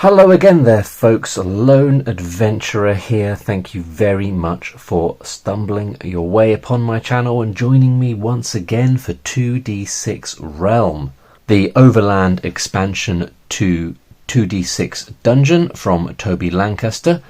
Hello again there folks, Lone Adventurer here. Thank you very much for stumbling your way upon my channel and joining me once again for 2d6 Realm, the overland expansion to 2d6 Dungeon from Toby Lancaster.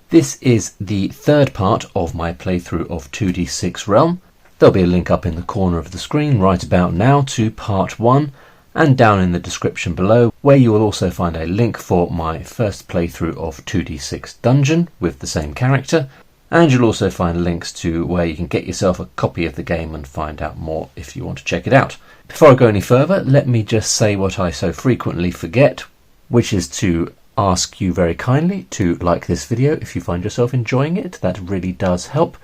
This is the third part of my playthrough of 2d6 Realm. There'll be a link up in the corner of the screen right about now to part 1. And down in the description below, where you will also find a link for my first playthrough of 2d6 Dungeon with the same character, and you'll also find links to where you can get yourself a copy of the game and find out more if you want to check it out. Before I go any further, let me just say what I so frequently forget, which is to ask you very kindly to like this video if you find yourself enjoying it. That really does help.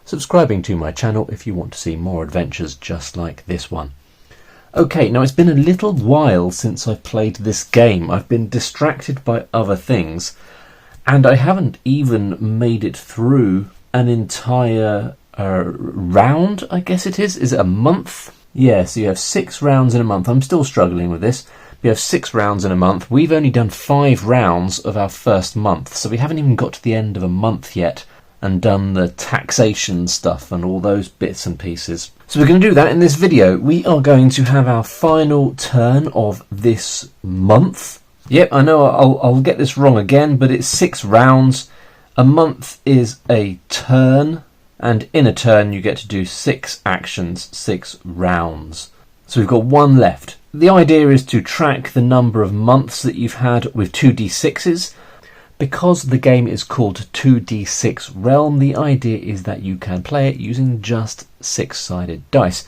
Subscribing to my channel if you want to see more adventures just like this one. Okay, now it's been a little while since I've played this game. I've been distracted by other things, and I haven't even made it through an entire round, I guess it is. Is it a month? Yeah, so you have 6 rounds in a month. I'm still struggling with this. You have 6 rounds in a month. We've only done 5 rounds of our first month, so we haven't even got to the end of a month yet and done the taxation stuff and all those bits and pieces. So we're going to do that in this video. We are going to have our final turn of this month. Yep, I know I'll get this wrong again, but it's 6 rounds. A month is a turn, and in a turn you get to do 6 actions, 6 rounds. So we've got 1 left. The idea is to track the number of months that you've had with 2d6s. Because the game is called 2d6 Realm, the idea is that you can play it using just 6-sided dice.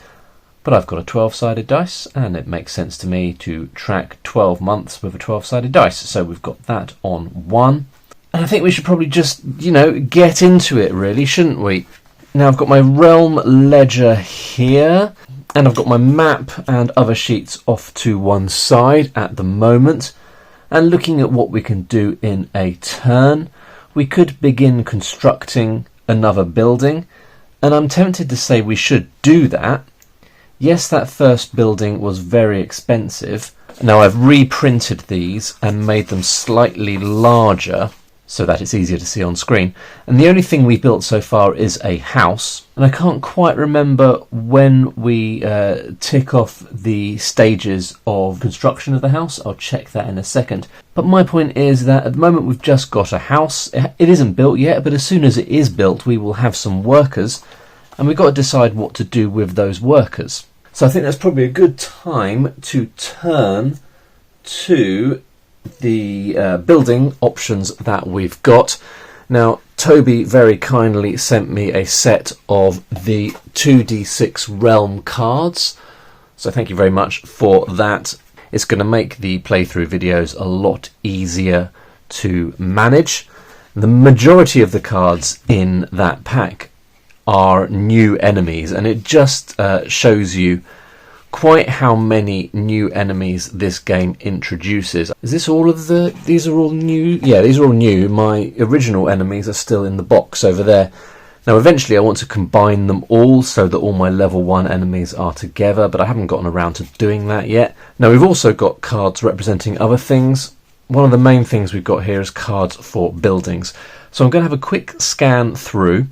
But I've got a 12-sided dice, and it makes sense to me to track 12 months with a 12-sided dice. So we've got that on 1. And I think we should probably just, get into it really, shouldn't we? Now I've got my Realm ledger here, and I've got my map and other sheets off to one side at the moment. And looking at what we can do in a turn, we could begin constructing another building, and I'm tempted to say we should do that. Yes, that first building was very expensive. Now I've reprinted these and made them slightly larger so that it's easier to see on screen. And the only thing we built so far is a house. And I can't quite remember when we tick off the stages of construction of the house. I'll check that in a second. But my point is that at the moment we've just got a house. It isn't built yet, but as soon as it is built, we will have some workers. And we've got to decide what to do with those workers. So I think that's probably a good time to turn to the building options that we've got. Now Toby very kindly sent me a set of the 2d6 Realm cards, so thank you very much for that. It's going to make the playthrough videos a lot easier to manage. The majority of the cards in that pack are new enemies, and it just shows you quite how many new enemies this game introduces. Is this all of these are all new? Yeah, these are all new. My original enemies are still in the box over there. Now eventually I want to combine them all so that all my level 1 enemies are together, but I haven't gotten around to doing that yet. Now we've also got cards representing other things. One of the main things we've got here is cards for buildings. So I'm going to have a quick scan through,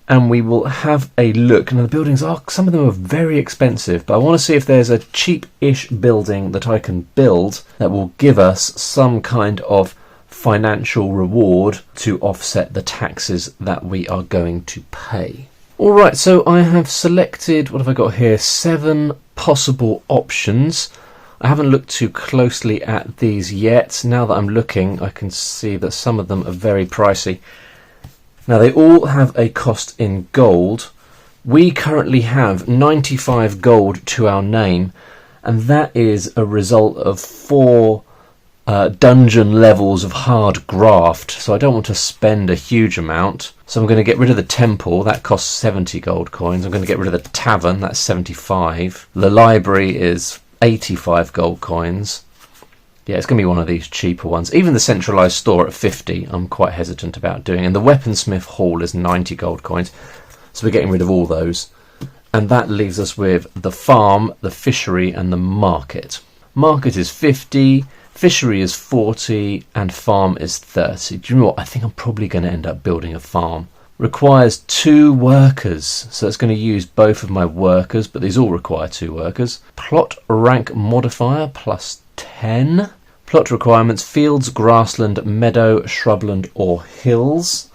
and we will have a look. Now the buildings some of them are very expensive, but I want to see if there's a cheap-ish building that I can build that will give us some kind of financial reward to offset the taxes that we are going to pay. Alright, so I have selected, what have I got here, 7 possible options. I haven't looked too closely at these yet. Now that I'm looking, I can see that some of them are very pricey. Now they all have a cost in gold. We currently have 95 gold to our name, and that is a result of 4 dungeon levels of hard graft, so I don't want to spend a huge amount. So I'm going to get rid of the temple, that costs 70 gold coins. I'm going to get rid of the tavern, that's 75. The library is 85 gold coins. Yeah, it's going to be one of these cheaper ones. Even the centralised store at 50, I'm quite hesitant about doing. And the weaponsmith hall is 90 gold coins. So we're getting rid of all those. And that leaves us with the farm, the fishery, and the market. Market is 50. Fishery is 40 and farm is 30. Do you know what? I think I'm probably going to end up building a farm. Requires 2 workers, so it's going to use both of my workers, but these all require 2 workers. Plot rank modifier plus 10. Plot requirements: fields, grassland, meadow, shrubland or hills.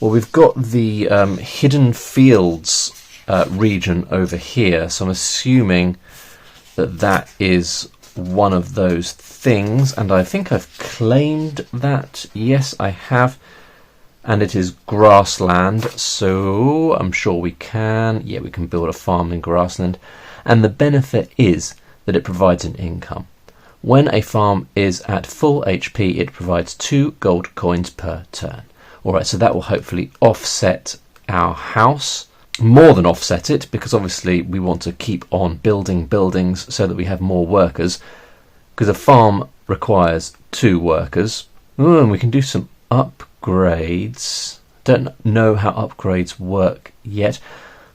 Well, we've got the hidden fields region over here, so I'm assuming that that is one of those things, and I think I've claimed that. Yes, I have. And it is grassland, so I'm sure we can. Yeah, we can build a farm in grassland. And the benefit is that it provides an income. When a farm is at full HP, it provides 2 gold coins per turn. Alright, so that will hopefully offset our house. More than offset it, because obviously we want to keep on building buildings so that we have more workers. Because a farm requires 2 workers. Ooh, and we can do some upgrades. Don't know how upgrades work yet,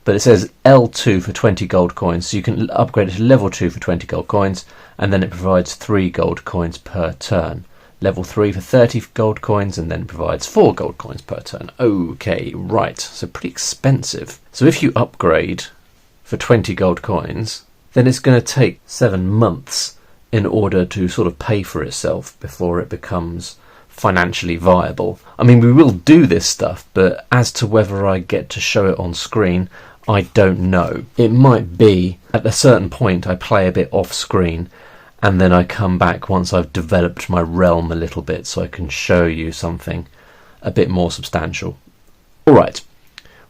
but it says L2 for 20 gold coins, so you can upgrade it to level 2 for 20 gold coins, and then it provides 3 gold coins per turn. Level 3 for 30 gold coins, and then provides 4 gold coins per turn. Okay, right, so pretty expensive. So if you upgrade for 20 gold coins, then it's going to take 7 months in order to sort of pay for itself before it becomes financially viable. I mean, we will do this stuff, but as to whether I get to show it on screen, I don't know. It might be at a certain point I play a bit off screen, and then I come back once I've developed my realm a little bit so I can show you something a bit more substantial. Alright,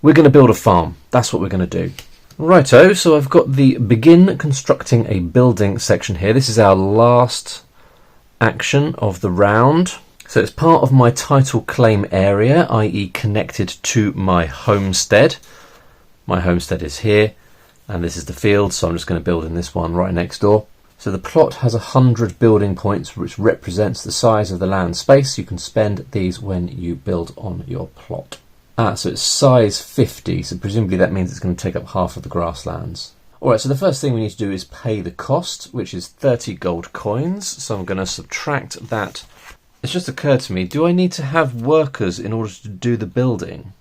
we're going to build a farm. That's what we're going to do. Righto, so I've got the begin constructing a building section here. This is our last action of the round. So it's part of my title claim area, i.e. connected to my homestead. My homestead is here, and this is the field, so I'm just going to build in this one right next door. So the plot has 100 building points, which represents the size of the land space. You can spend these when you build on your plot. So it's size 50, so presumably that means it's going to take up half of the grasslands. Alright, so the first thing we need to do is pay the cost, which is 30 gold coins. So I'm going to subtract that. It's just occurred to me, do I need to have workers in order to do the building?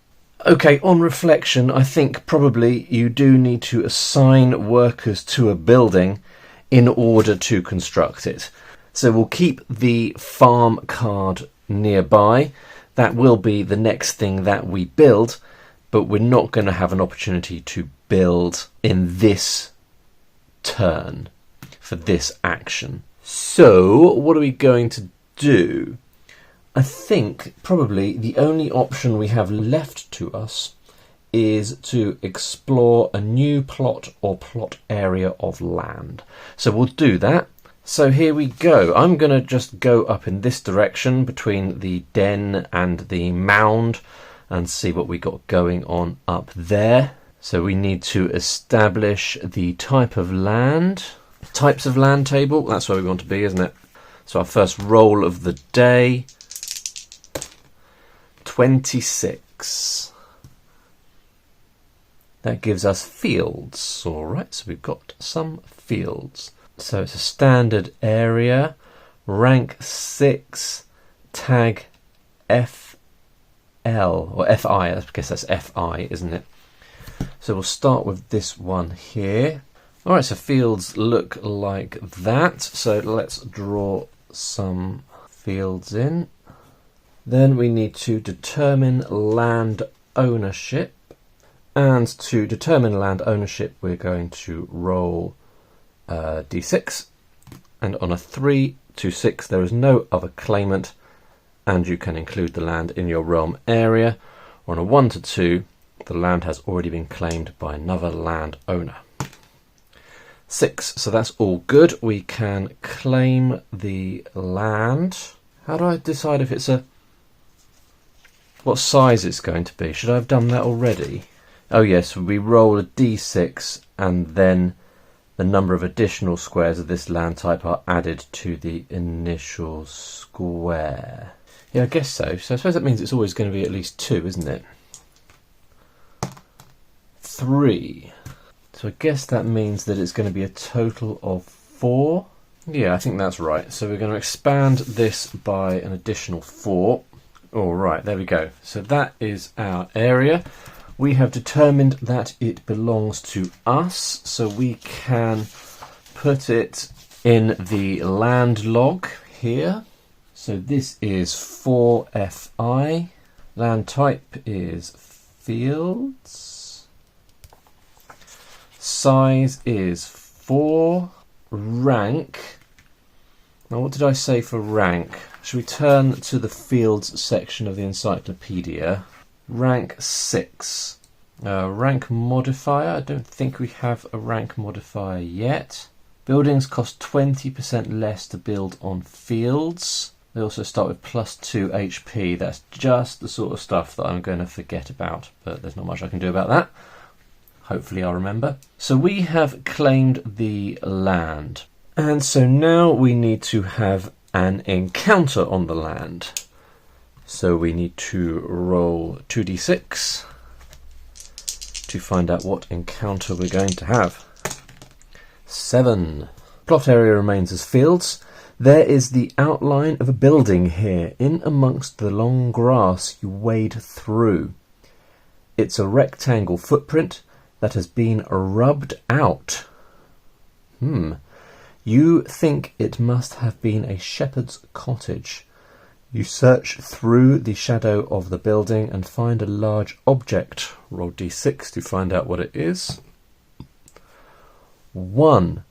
Okay, on reflection, I think probably you do need to assign workers to a building in order to construct it. So we'll keep the farm card nearby. That will be the next thing that we build, but we're not going to have an opportunity to build in this turn for this action. So what are we going to do? I think probably the only option we have left to us is to explore a new plot or plot area of land. So we'll do that. So here we go. I'm going to just go up in this direction between the den and the mound and see what we got going on up there. So we need to establish the type of land. Types of land table, that's where we want to be, isn't it? So our first roll of the day, 26. That gives us fields. Alright, so we've got some fields. So it's a standard area, rank 6, tag FL, or FI, I guess that's FI, isn't it? So we'll start with this one here. Alright, so fields look like that. So let's draw some fields in. Then we need to determine land ownership. And to determine land ownership, we're going to roll D6. And on a 3 to 6, there is no other claimant. And you can include the land in your realm area. Or on a 1 to 2, the land has already been claimed by another land owner. 6, so that's all good. We can claim the land. How do I decide if it's what size it's going to be? Should I have done that already? Oh yes, we roll a d6 and then the number of additional squares of this land type are added to the initial square. Yeah, I guess so. So I suppose that means it's always going to be at least 2, isn't it? 3. So I guess that means that it's going to be a total of 4. Yeah, I think that's right. So we're going to expand this by an additional 4. All right, there we go. So that is our area. We have determined that it belongs to us, so we can put it in the land log here. So this is 4FI. Land type is fields. Size is 4. Rank. Now what did I say for rank? Should we turn to the fields section of the encyclopedia? Rank 6. Rank modifier. I don't think we have a rank modifier yet. Buildings cost 20% less to build on fields. They also start with +2 HP. That's just the sort of stuff that I'm going to forget about, but there's not much I can do about that. Hopefully I'll remember. So we have claimed the land. And so now we need to have an encounter on the land. So we need to roll 2d6 to find out what encounter we're going to have. 7. Plot area remains as fields. There is the outline of a building here, in amongst the long grass you wade through. It's a rectangle footprint that has been rubbed out. You think it must have been a shepherd's cottage. You search through the shadow of the building and find a large object. Roll d6 to find out what it is. 1.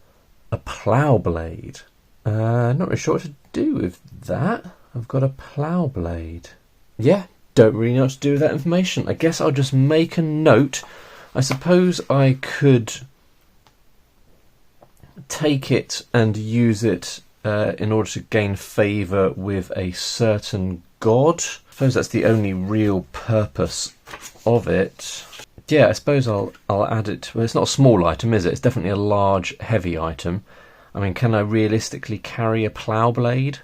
A plough blade. Not really sure what to do with that. I've got a plough blade. Yeah, don't really know what to do with that information. I guess I'll just make a note. I suppose I could take it and use it in order to gain favour with a certain god. I suppose that's the only real purpose of it. Yeah, I suppose I'll add it. Well, it's not a small item, is it? It's definitely a large, heavy item. I mean, can I realistically carry a plough blade?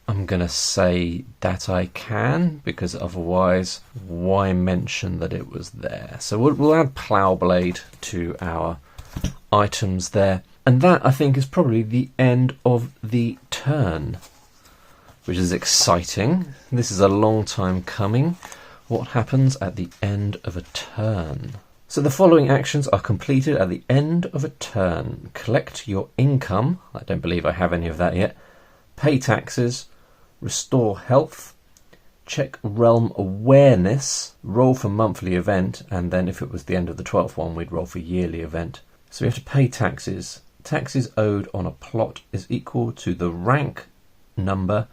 I'm going to say that I can, because otherwise, why mention that it was there? So we'll add plough blade to our items there. And that, I think, is probably the end of the turn, which is exciting. This is a long time coming. What happens at the end of a turn? So the following actions are completed at the end of a turn. Collect your income. I don't believe I have any of that yet. Pay taxes. Restore health. Check realm awareness. Roll for monthly event. And then if it was the end of the 12th one, we'd roll for yearly event. So we have to pay taxes. Taxes owed on a plot is equal to the rank number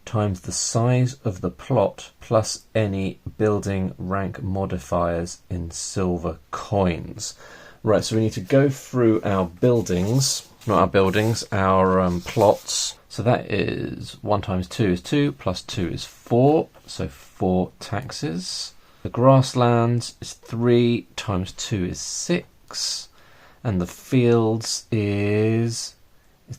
times the size of the plot plus any building rank modifiers in silver coins. Right, so we need to go through our buildings, not our buildings, our plots. So that is 1 times 2 is 2, plus 2 is 4, so 4 taxes. The grasslands is 3 times 2 is 6, and the fields is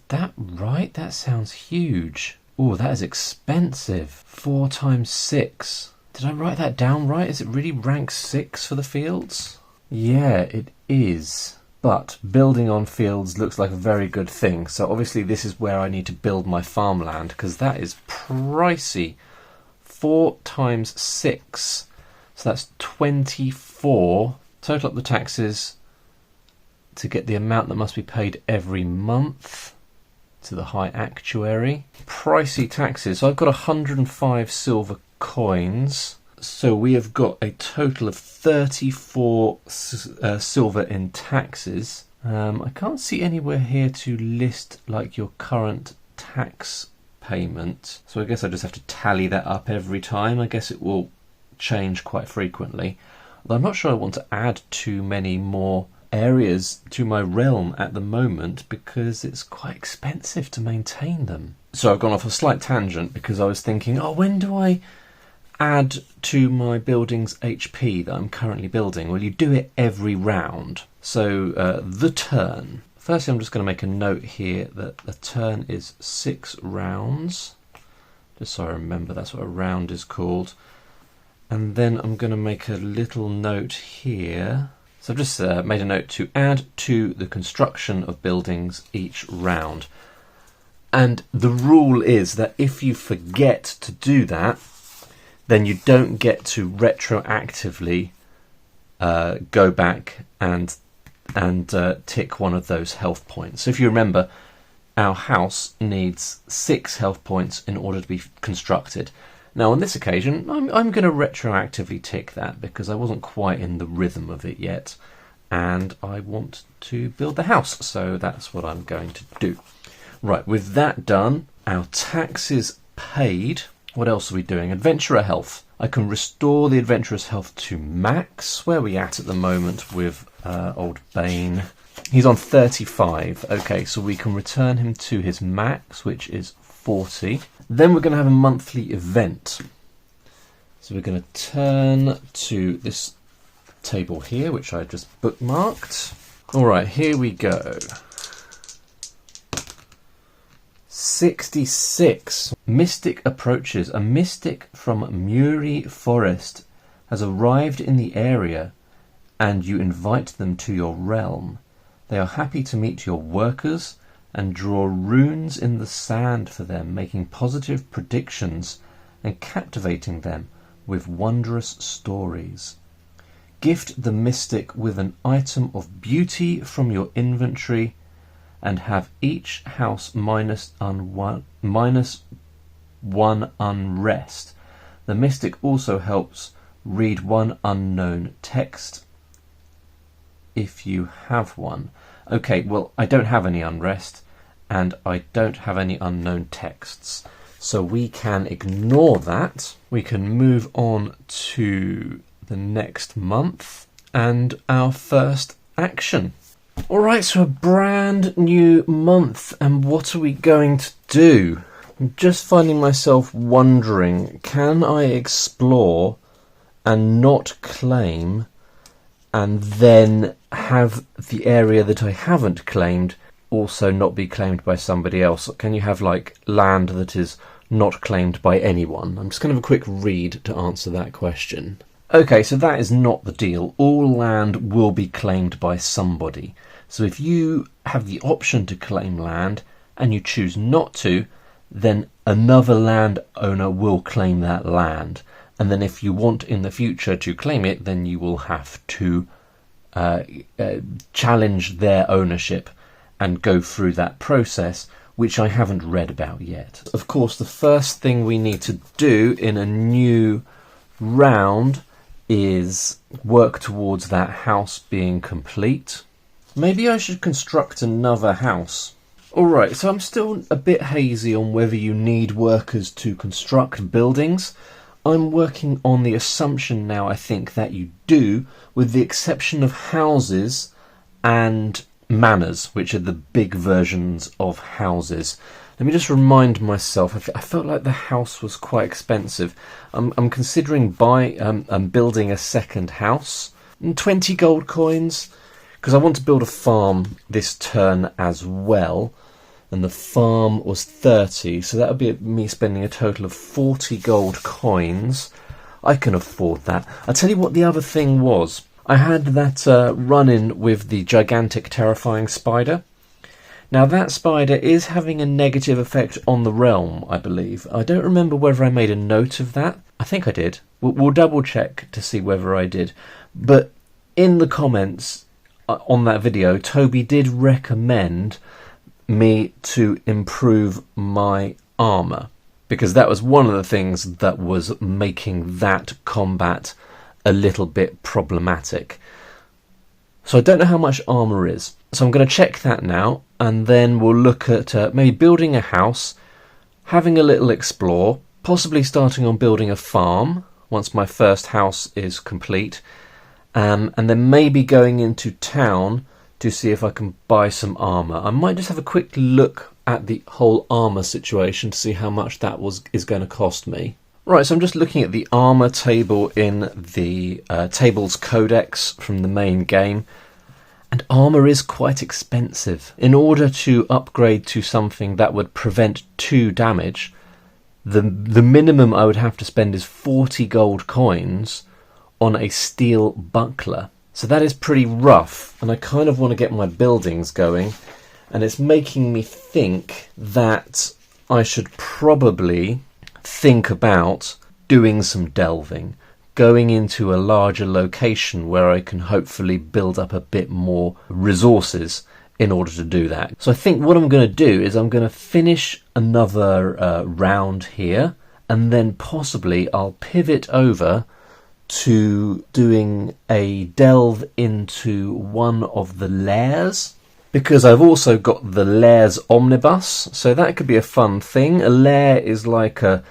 that right? That sounds huge. Oh, that is expensive. 4 times 6. Did I write that down right? Is it really rank 6 for the fields? Yeah, it is. But building on fields looks like a very good thing. So obviously this is where I need to build my farmland, because that is pricey. 4 times 6. So that's 24. Total up the taxes to get the amount that must be paid every month to the high actuary. Pricey taxes. So I've got 105 silver coins. So we have got a total of 34 silver in taxes. I can't see anywhere here to list like your current tax payment. So I guess I just have to tally that up every time. I guess it will change quite frequently. Although I'm not sure I want to add too many more areas to my realm at the moment because it's quite expensive to maintain them. So I've gone off a slight tangent because I was thinking, oh, when do I add to my building's HP that I'm currently building? Well, you do it every round. So the turn. Firstly, I'm just going to make a note here that the turn is 6 rounds. Just so I remember that's what a round is called. And then I'm going to make a little note here. So I've just made a note to add to the construction of buildings each round. And the rule is that if you forget to do that, then you don't get to retroactively go back and tick one of those health points. So if you remember, our house needs 6 health points in order to be constructed. Now on this occasion, I'm going to retroactively tick that because I wasn't quite in the rhythm of it yet, and I want to build the house, so that's what I'm going to do. Right, with that done, our taxes paid. What else are we doing? Adventurer health. I can restore the adventurer's health to max. Where are we at the moment with old Bane? He's on 35. Okay, so we can return him to his max, which is 40. Then we're going to have a monthly event. So we're going to turn to this table here, which I just bookmarked. All right, here we go. 66. Mystic approaches. A mystic from Muri Forest has arrived in the area and you invite them to your realm. They are happy to meet your workers and draw runes in the sand for them, making positive predictions and captivating them with wondrous stories. Gift the mystic with an item of beauty from your inventory and have each house minus one unrest. The mystic also helps read one unknown text if you have one. Okay, well, I don't have any unrest and I don't have any unknown texts, so we can ignore that. We can move on to the next month and our first action. Alright, so a brand new month, and what are we going to do? I'm just finding myself wondering, can I explore and not claim and then have the area that I haven't claimed also not be claimed by somebody else? Can you have like land that is not claimed by anyone? I'm just going to have a quick read to answer that question. Okay, so that is not the deal. All land will be claimed by somebody. So if you have the option to claim land and you choose not to, then another landowner will claim that land. And then if you want in the future to claim it, then you will have to challenge their ownership and go through that process, which I haven't read about yet. Of course, the first thing we need to do in a new round is work towards that house being complete. Maybe I should construct another house. Alright, so I'm still a bit hazy on whether you need workers to construct buildings. I'm working on the assumption now, I think, that you do, with the exception of houses and manors, which are the big versions of houses. Let me just remind myself, I felt like the house was quite expensive. I'm considering building a second house. 20 gold coins, because I want to build a farm this turn as well. And the farm was 30, so that would be me spending a total of 40 gold coins. I can afford that. I'll tell you what the other thing was. I had that run-in with the gigantic terrifying spider. Now that spider is having a negative effect on the realm, I believe. I don't remember whether I made a note of that. I think I did. We'll double check to see whether I did. But in the comments on that video, Toby did recommend me to improve my armour, because that was one of the things that was making that combat a little bit problematic. So I don't know how much armour is. So I'm going to check that now, and then we'll look at maybe building a house, having a little explore, possibly starting on building a farm once my first house is complete, and then maybe going into town to see if I can buy some armour. I might just have a quick look at the whole armour situation to see how much that is going to cost me. Right, so I'm just looking at the armour table in the Tables Codex from the main game. And armour is quite expensive. In order to upgrade to something that would prevent 2 damage, the minimum I would have to spend is 40 gold coins on a steel buckler. So that is pretty rough, and I kind of want to get my buildings going. and it's making me think that I should probably think about doing some delving, going into a larger location where I can hopefully build up a bit more resources in order to do that. So I think what I'm going to do is I'm going to finish another round here, and then possibly I'll pivot over to doing a delve into one of the lairs, because I've also got the lairs omnibus, so that could be a fun thing. A lair is like a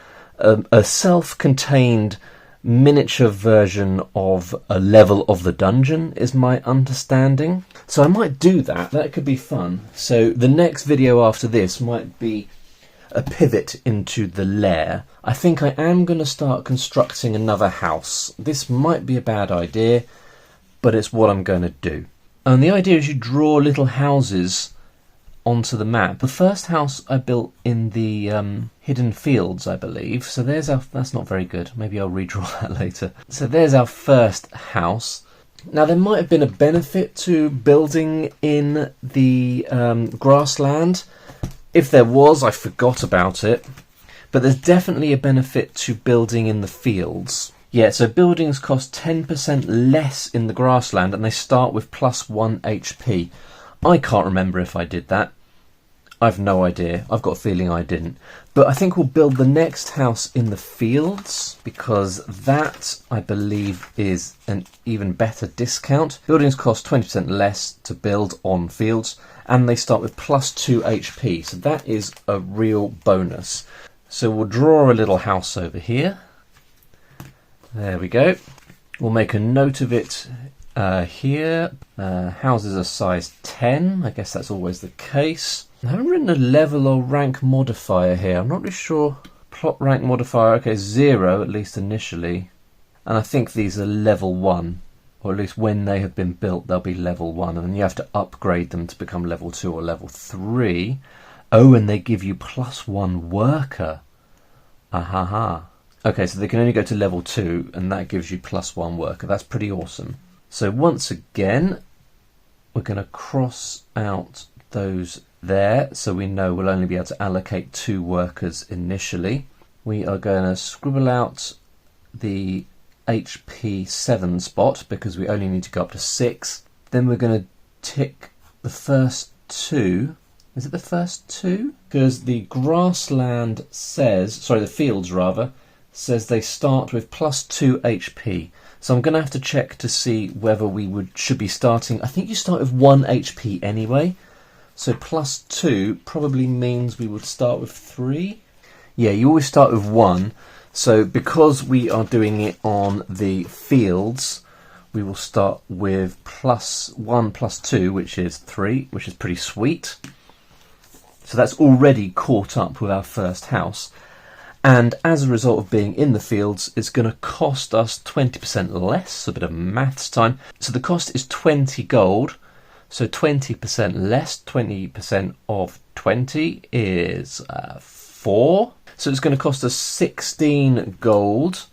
self-contained miniature version of a level of the dungeon, is my understanding. So I might do that. That could be fun. So the next video after this might be a pivot into the lair. I think I am going to start constructing another house. This might be a bad idea, but it's what I'm going to do. And the idea is you draw little houses onto the map. The first house I built in the hidden fields, I believe. So there's our... That's not very good. Maybe I'll redraw that later. So there's our first house. Now there might have been a benefit to building in the grassland. If there was, I forgot about it. But there's definitely a benefit to building in the fields. Yeah, so buildings cost 10% less in the grassland, and they start with +1 HP. I can't remember if I did that. I've no idea. I've got a feeling I didn't. But I think we'll build the next house in the fields, because that, I believe, is an even better discount. Buildings cost 20% less to build on fields, and they start with +2 HP. So that is a real bonus. So we'll draw a little house over here. There we go. We'll make a note of it here. Houses are size 10. I guess that's always the case. I haven't written a level or rank modifier here. I'm not really sure. Plot rank modifier, okay, 0 at least initially. And I think these are level 1. Or at least when they have been built, they'll be level 1. And then you have to upgrade them to become level 2 or level 3. Oh, and they give you +1 worker. Ahaha. Okay, so they can only go to level 2, and that gives you +1 worker. That's pretty awesome. So once again, we're going to cross out those there, so we know we'll only be able to allocate 2 workers initially. We are going to scribble out the HP 7 spot, because we only need to go up to 6. Then we're going to tick the first 2. Is it the first 2? Because the grassland says, sorry, the fields rather, says they start with +2 HP. So I'm going to have to check to see whether we should be starting... I think you start with 1 HP anyway. So +2 probably means we would start with 3. Yeah, you always start with 1. So because we are doing it on the fields, we will start with +1 +2, which is 3, which is pretty sweet. So that's already caught up with our first house. And as a result of being in the fields, it's going to cost us 20% less. A bit of maths time. So the cost is 20 gold. So 20% less, 20% of 20 is 4. So it's going to cost us 16 gold.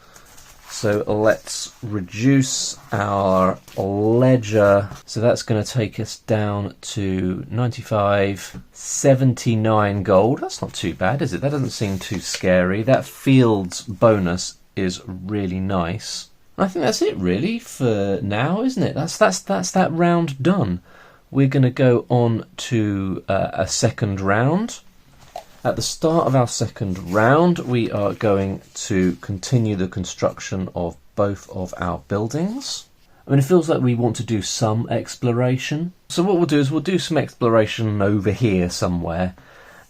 So let's reduce our ledger. So that's going to take us down to 95, 79 gold. That's not too bad, is it? That doesn't seem too scary. That fields bonus is really nice. I think that's it really for now, isn't it? That's that round done. We're going to go on to a second round. At the start of our second round, we are going to continue the construction of both of our buildings. I mean, it feels like we want to do some exploration. So what we'll do is we'll do some exploration over here somewhere,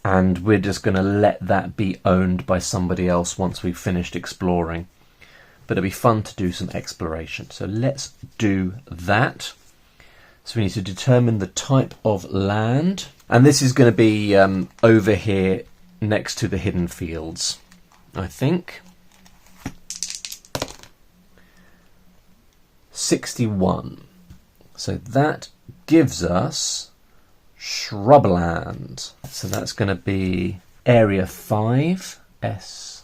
and we're just going to let that be owned by somebody else once we've finished exploring. But it'll be fun to do some exploration. So let's do that. So we need to determine the type of land. And this is going to be over here next to the hidden fields, I think. 61. So that gives us shrubland. So that's going to be area 5, SH.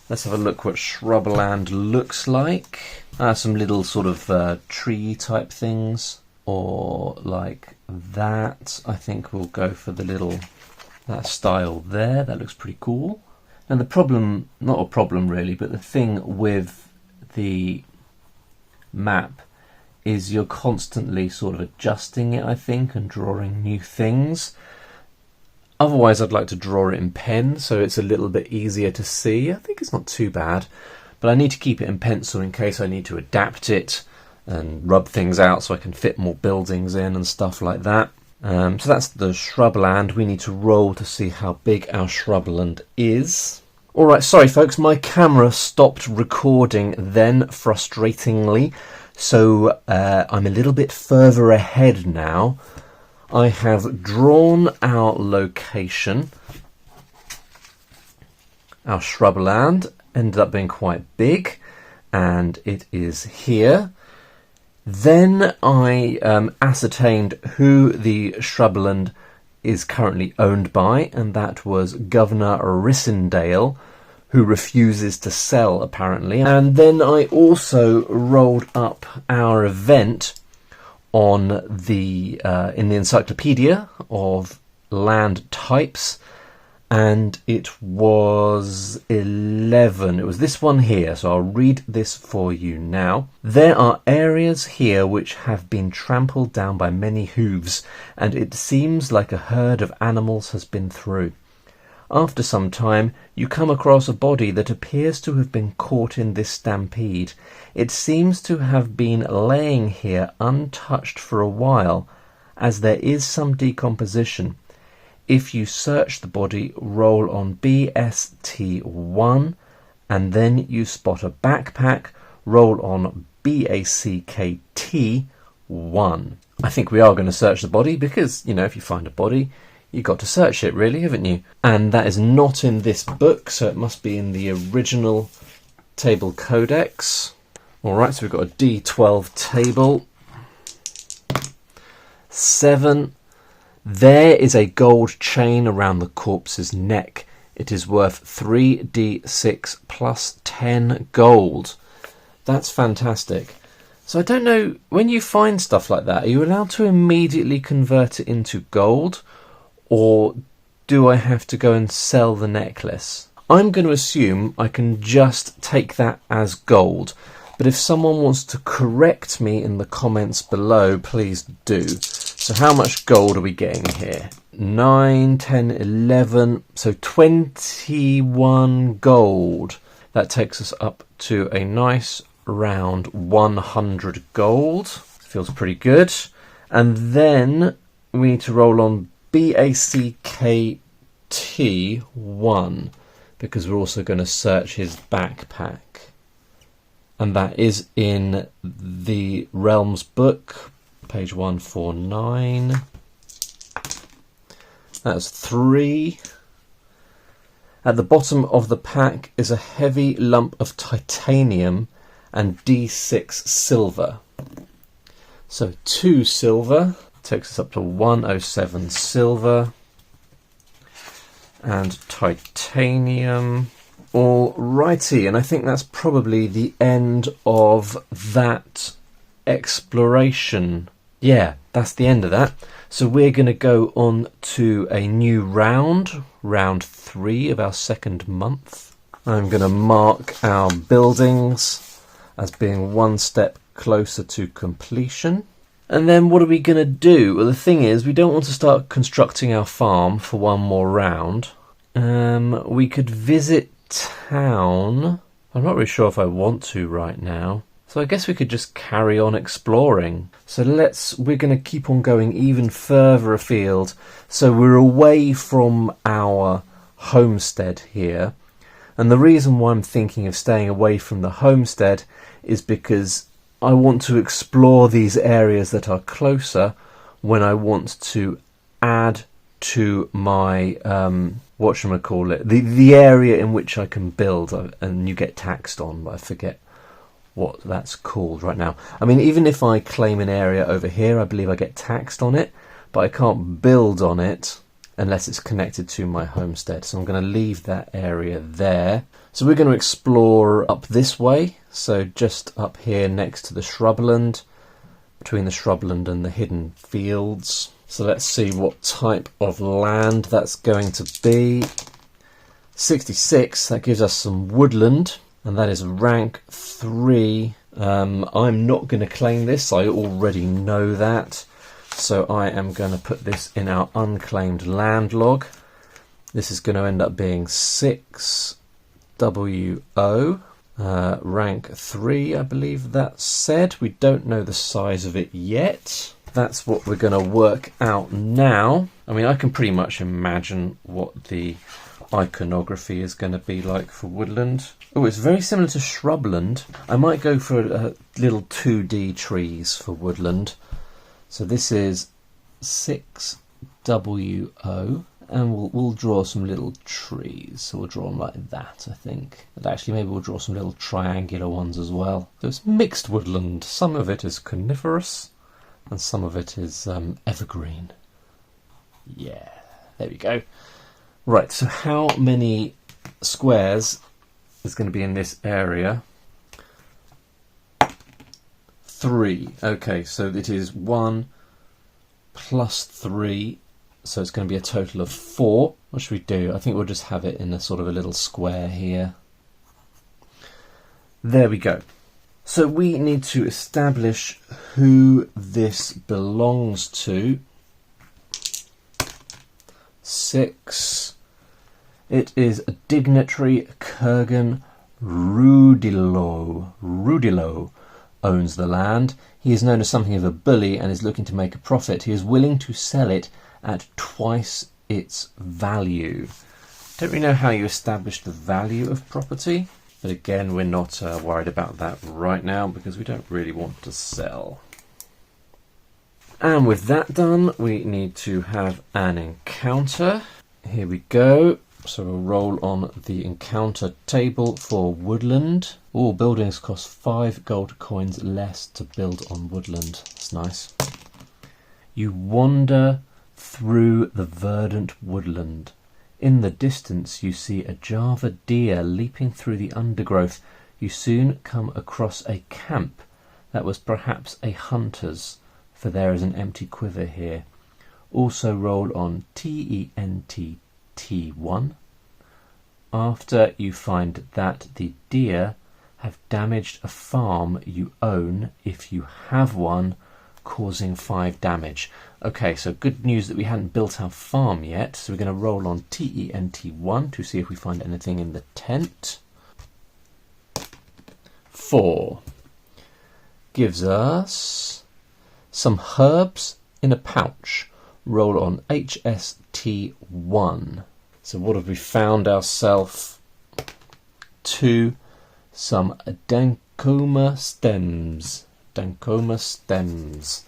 Let's have a look what shrubland looks like. Some little sort of tree type things. or like that. I think we'll go for the little, that style there. That looks pretty cool. And the problem, not a problem really, but the thing with the map is you're constantly sort of adjusting it, I think, and drawing new things. Otherwise, I'd like to draw it in pen, so it's a little bit easier to see. I think it's not too bad, but I need to keep it in pencil in case I need to adapt it and rub things out so I can fit more buildings in and stuff like that. So that's the shrubland. We need to roll to see how big our shrubland is. Alright, sorry folks, my camera stopped recording then, frustratingly, so I'm a little bit further ahead now. I have drawn our location. Our shrubland ended up being quite big, and it is here. Then I ascertained who the shrubland is currently owned by, and that was Governor Rissindale, who refuses to sell apparently. And then I also rolled up our event on the in the encyclopedia of land types, and it was 11. It was this one here, so I'll read this for you now. There are areas here which have been trampled down by many hooves, and it seems like a herd of animals has been through. After some time, you come across a body that appears to have been caught in this stampede. It seems to have been laying here untouched for a while, as there is some decomposition. If you search the body, roll on BST1, and then you spot a backpack, roll on BACKT1. I think we are going to search the body because, you know, if you find a body, you've got to search it really, haven't you? And that is not in this book, so it must be in the original table codex. Alright, so we've got a D12 table. 7. There is a gold chain around the corpse's neck. It is worth 3d6 plus 10 gold. That's fantastic. So I don't know, when you find stuff like that, are you allowed to immediately convert it into gold? Or do I have to go and sell the necklace? I'm going to assume I can just take that as gold. But if someone wants to correct me in the comments below, please do. So how much gold are we getting here? 9, 10, 11, so 21 gold. That takes us up to a nice round 100 gold. Feels pretty good. And then we need to roll on BACKT1 because we're also going to search his backpack. And that is in the Realms book, page 149. That's 3. At the bottom of the pack is a heavy lump of titanium and D6 silver. So 2 silver takes us up to 107 silver and titanium. Alrighty, and I think that's probably the end of that exploration. Yeah, that's the end of that. So we're going to go on to a new round, round 3 of our second month. I'm going to mark our buildings as being one step closer to completion. And then what are we going to do? Well, the thing is, we don't want to start constructing our farm for one more round. We could visit town. I'm not really sure if I want to right now. So I guess we could just carry on exploring. So we're going to keep on going even further afield. So we're away from our homestead here. And the reason why I'm thinking of staying away from the homestead is because I want to explore these areas that are closer when I want to add to my the area in which I can build, and you get taxed on, but I forget what that's called right now. I mean, even if I claim an area over here, I believe I get taxed on it, but I can't build on it unless it's connected to my homestead. So I'm going to leave that area there. So we're going to explore up this way, so just up here next to the shrubland, between the shrubland and the hidden fields. So let's see what type of land that's going to be. 66, that gives us some woodland, and that is rank 3. I'm not going to claim this, I already know that. So I am going to put this in our unclaimed land log. This is going to end up being 6WO, rank 3, I believe that said. We don't know the size of it yet. That's what we're going to work out now. I mean, I can pretty much imagine what the iconography is going to be like for woodland. Oh, it's very similar to shrubland. I might go for little 2D trees for woodland. So this is 6WO, and we'll draw some little trees. So we'll draw them like that, I think. But actually, maybe we'll draw some little triangular ones as well. So it's mixed woodland. Some of it is coniferous, and some of it is evergreen. Yeah, there we go. Right, so how many squares is going to be in this area? 3. Okay, so it is 1 plus 3, so it's going to be a total of 4. What should we do? I think we'll just have it in a sort of a little square here. There we go. So we need to establish who this belongs to. 6. It is a dignitary Kurgan Rudilo. Rudilo owns the land. He is known as something of a bully and is looking to make a profit. He is willing to sell it at twice its value. Don't really know how you establish the value of property, but again, we're not worried about that right now because we don't really want to sell. And with that done, we need to have an encounter. Here we go. So we'll roll on the encounter table for woodland. All buildings cost 5 gold coins less to build on woodland. That's nice. You wander through the verdant woodland. In the distance you see a Java deer leaping through the undergrowth. You soon come across a camp that was perhaps a hunter's, for there is an empty quiver here. Also roll on TENT1 after you find that the deer have damaged a farm you own if you have one, causing 5 damage. Okay, so good news that we hadn't built our farm yet, so we're going to roll on TENT1 to see if we find anything in the tent. 4 gives us some herbs in a pouch. Roll on HST1. So what have we found ourselves? 2, some Dancoma stems. Dancoma stems.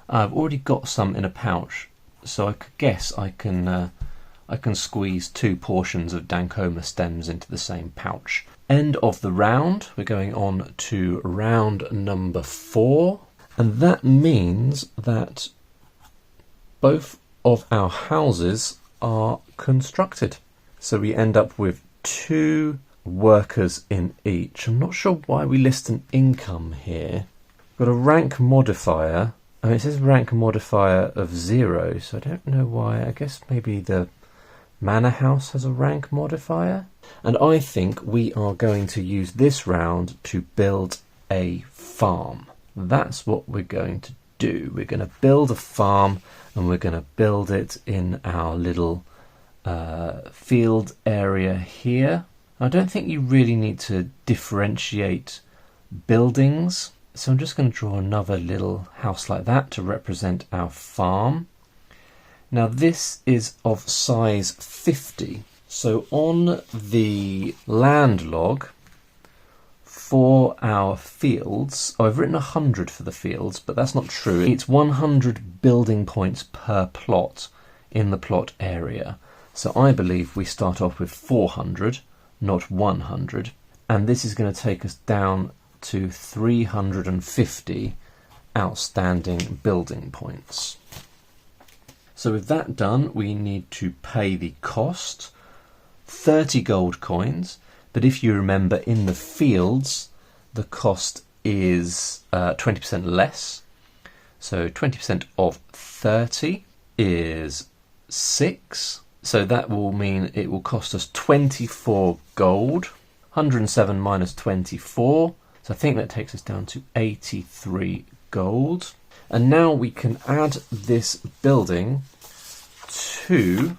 I've already got some in a pouch, so I could guess I can squeeze 2 portions of Dancoma stems into the same pouch. End of the round. We're going on to round number 4, and that means that both of our houses are constructed. So we end up with 2 workers in each. I'm not sure why we list an income here. We've got a rank modifier. I mean, it says rank modifier of 0, so I don't know why. I guess maybe the manor house has a rank modifier. And I think we are going to use this round to build a farm. That's what we're going to do. We're going to build a farm, and we're going to build it in our little field area here. I don't think you really need to differentiate buildings, so I'm just going to draw another little house like that to represent our farm. Now this is of size 50, so on the land log for our fields, I've written 100 for the fields, but that's not true. It's 100 building points per plot in the plot area. So I believe we start off with 400, not 100, and this is going to take us down to 350 outstanding building points. So with that done, we need to pay the cost, 30 gold coins, but if you remember in the fields, the cost is 20% less. So 20% of 30 is 6. So that will mean it will cost us 24 gold. 107 minus 24. So I think that takes us down to 83 gold. And now we can add this building to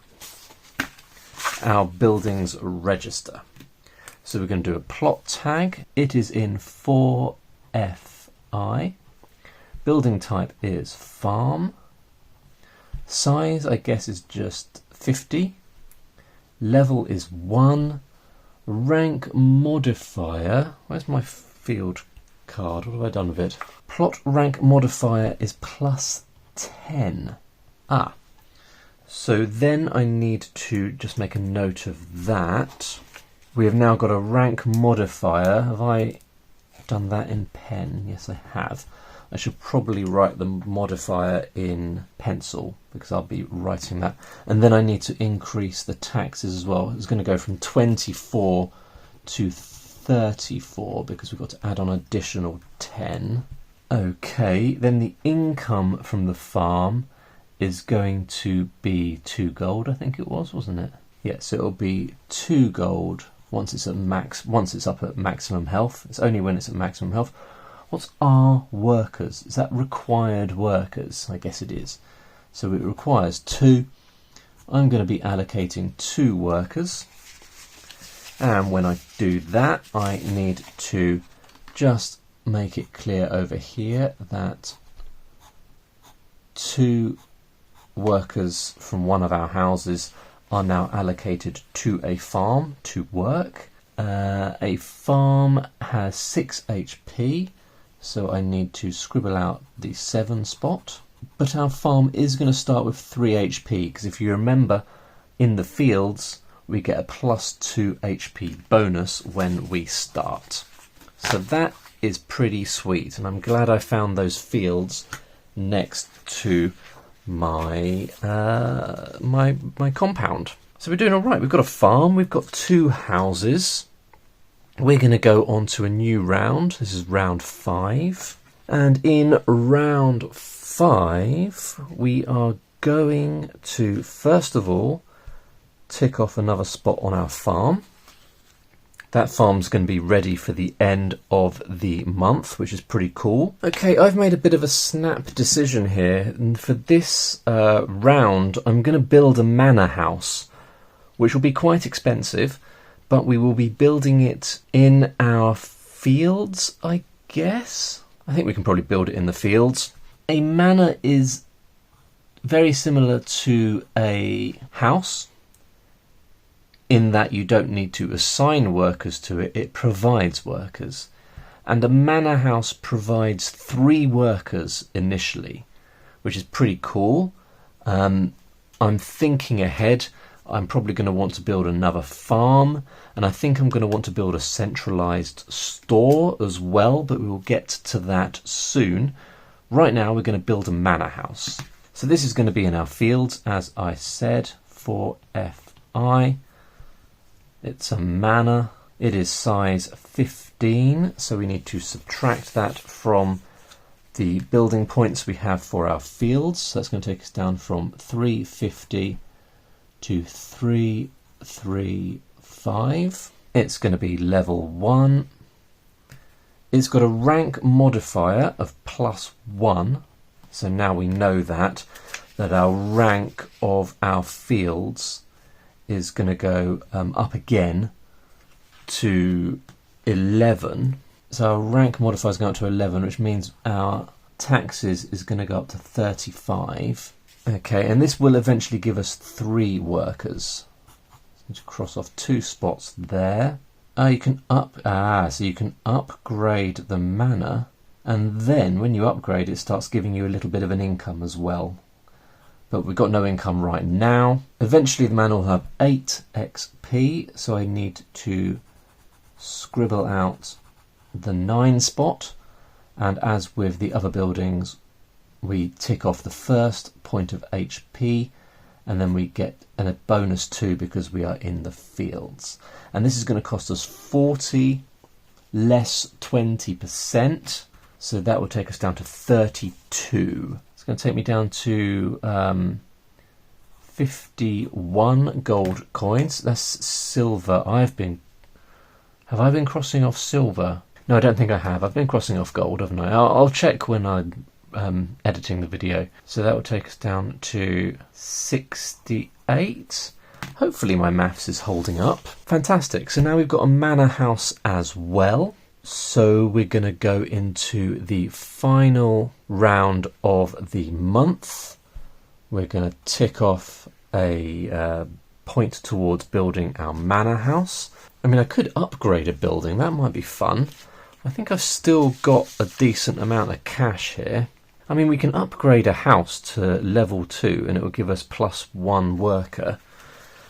our buildings register. So we're going to do a plot tag. It is in 4FI. Building type is farm. Size, I guess, is just 50. Level is 1. Rank modifier. Where's my field card? What have I done with it? Plot rank modifier is plus 10. So then I need to just make a note of that. We have now got a rank modifier. Have I done that in pen? Yes, I have. I should probably write the modifier in pencil because I'll be writing that. And then I need to increase the taxes as well. It's going to go from 24 to 34 because we've got to add on additional 10. Okay, then the income from the farm is going to be 2 gold, I think it was, wasn't it? Yes, it'll be 2 gold once it's up at maximum health. It's only when it's at maximum health. What's our workers? Is that required workers? I guess it is. So it requires 2. I'm going to be allocating 2 workers. And when I do that, I need to just make it clear over here that 2 workers from one of our houses are now allocated to a farm to work. A farm has 6 HP. So I need to scribble out the 7 spot. But our farm is going to start with 3 HP, because if you remember, in the fields, we get a plus 2 HP bonus when we start. So that is pretty sweet, and I'm glad I found those fields next to my my compound. So we're doing all right. We've got a farm, we've got 2 houses. We're going to go on to a new round. This is round 5. And in round 5, we are going to, first of all, tick off another spot on our farm. That farm's going to be ready for the end of the month, which is pretty cool. Okay, I've made a bit of a snap decision here. And for this round, I'm going to build a manor house, which will be quite expensive. But we will be building it in our fields, I guess. I think we can probably build it in the fields. A manor is very similar to a house in that you don't need to assign workers to it. It provides workers. And a manor house provides 3 workers initially, which is pretty cool. I'm thinking ahead. I'm probably going to want to build another farm, and I think I'm going to want to build a centralised store as well, but we will get to that soon. Right now we're going to build a manor house. So this is going to be in our fields, as I said, 4FI. It's a manor. It is size 15, so we need to subtract that from the building points we have for our fields. So that's going to take us down from 350 to 335. It's going to be level 1. It's got a rank modifier of +1. So now we know that our rank of our fields is going to go up again to 11. So our rank modifier is going up to 11, which means our taxes is going to go up to 35. Okay, and this will eventually give us 3 workers. Let's cross off 2 spots there. So you can upgrade the manor, and then when you upgrade it starts giving you a little bit of an income as well. But we've got no income right now. Eventually the manor will have 8 XP, so I need to scribble out the 9 spot, and as with the other buildings, we tick off the first point of HP, and then we get a bonus 2 because we are in the fields. And this is going to cost us 40 less 20%, So that will take us down to 32. It's going to take me down to 51 gold coins. That's silver. Have I been crossing off silver? No, I don't think I have. I've been crossing off gold, haven't I? I'll check when I'm editing the video. So that will take us down to 68. Hopefully my maths is holding up. Fantastic. So now we've got a manor house as well. So we're going to go into the final round of the month. We're going to tick off a point towards building our manor house. I mean, I could upgrade a building. That might be fun. I think I've still got a decent amount of cash here. I mean, we can upgrade a house to level 2 and it will give us +1 worker.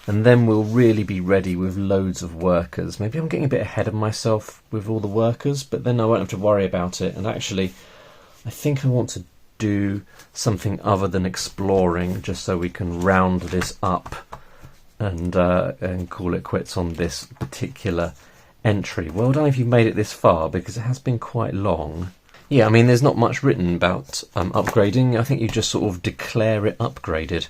And then we'll really be ready with loads of workers. Maybe I'm getting a bit ahead of myself with all the workers, but then I won't have to worry about it. And actually, I think I want to do something other than exploring, just so we can round this up and call it quits on this particular entry. Well done if you've made it this far, because it has been quite long. Yeah, I mean, there's not much written about upgrading. I think you just sort of declare it upgraded.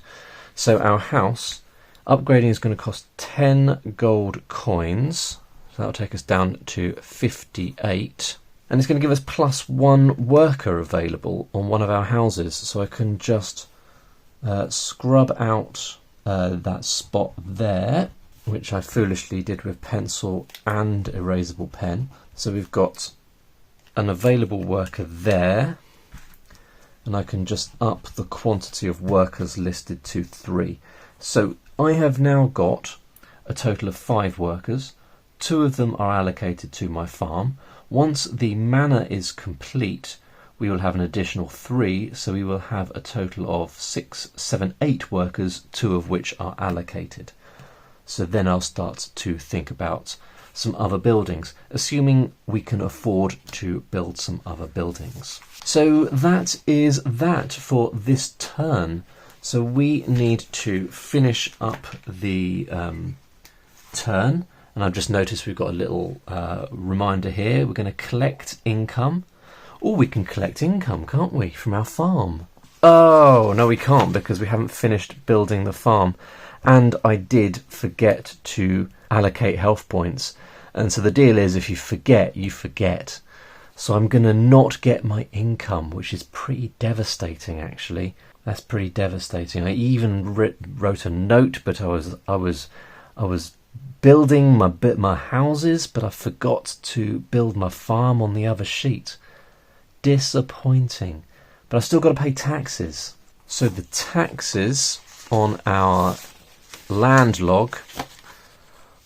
So our house... upgrading is going to cost 10 gold coins, so that'll take us down to 58. And it's going to give us +1 worker available on one of our houses, so I can just scrub out that spot there, which I foolishly did with pencil and erasable pen. So we've got an available worker there, and I can just up the quantity of workers listed to 3. So I have now got a total of 5 workers. 2 of them are allocated to my farm. Once the manor is complete, we will have an additional 3, so we will have a total of 6, 7, 8 workers, 2 of which are allocated. So then I'll start to think about some other buildings, assuming we can afford to build some other buildings. So that is that for this turn. So we need to finish up the turn, and I've just noticed we've got a little reminder here. We're going to collect income. Oh, we can collect income, can't we, from our farm? Oh, no we can't, because we haven't finished building the farm. And I did forget to allocate health points. And so the deal is, if you forget, you forget. So I'm going to not get my income, which is pretty devastating, actually. That's pretty devastating. I even wrote a note, but I was building my houses, but I forgot to build my farm on the other sheet. Disappointing. But I've still got to pay taxes. So the taxes on our land log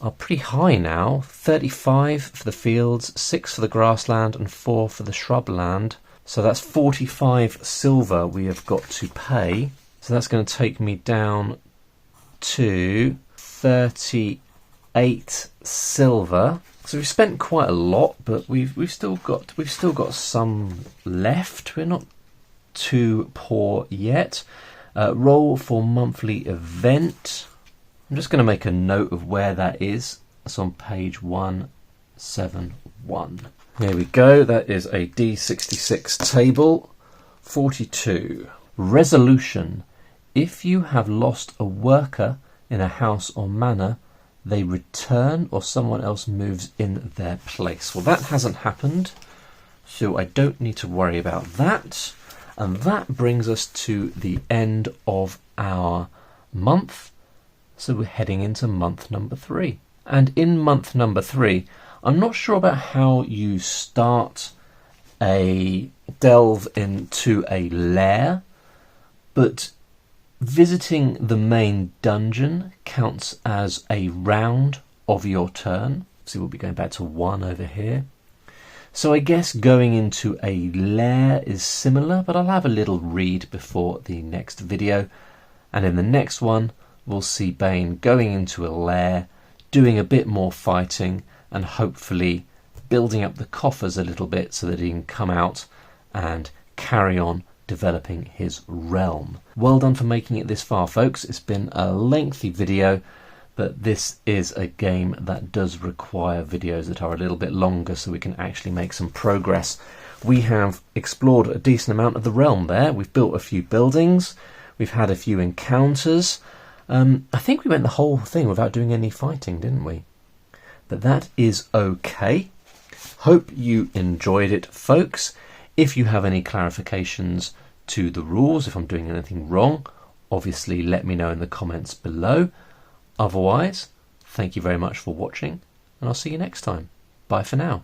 are pretty high now. 35 for the fields, 6 for the grassland, and 4 for the shrubland. So that's 45 silver we have got to pay. So that's going to take me down to 38 silver. So we've spent quite a lot, but we've still got some left. We're not too poor yet. Roll for monthly event. I'm just going to make a note of where that is. It's on page 171. Here we go, that is a D66 table. 42. Resolution. If you have lost a worker in a house or manor, they return or someone else moves in their place. Well, that hasn't happened, so I don't need to worry about that. And that brings us to the end of our month. So we're heading into month number 3. And in month number 3, I'm not sure about how you start a delve into a lair, but visiting the main dungeon counts as a round of your turn. So we'll be going back to 1 over here. So I guess going into a lair is similar, but I'll have a little read before the next video. And in the next one, we'll see Bane going into a lair, doing a bit more fighting, and hopefully building up the coffers a little bit so that he can come out and carry on developing his realm. Well done for making it this far, folks. It's been a lengthy video, but this is a game that does require videos that are a little bit longer so we can actually make some progress we have explored a decent amount of the realm there. We've built a few buildings, we've had a few encounters. I think we went the whole thing without doing any fighting, didn't we? But that is okay. Hope you enjoyed it, folks. If you have any clarifications to the rules, if I'm doing anything wrong, obviously let me know in the comments below. Otherwise, thank you very much for watching, and I'll see you next time. Bye for now.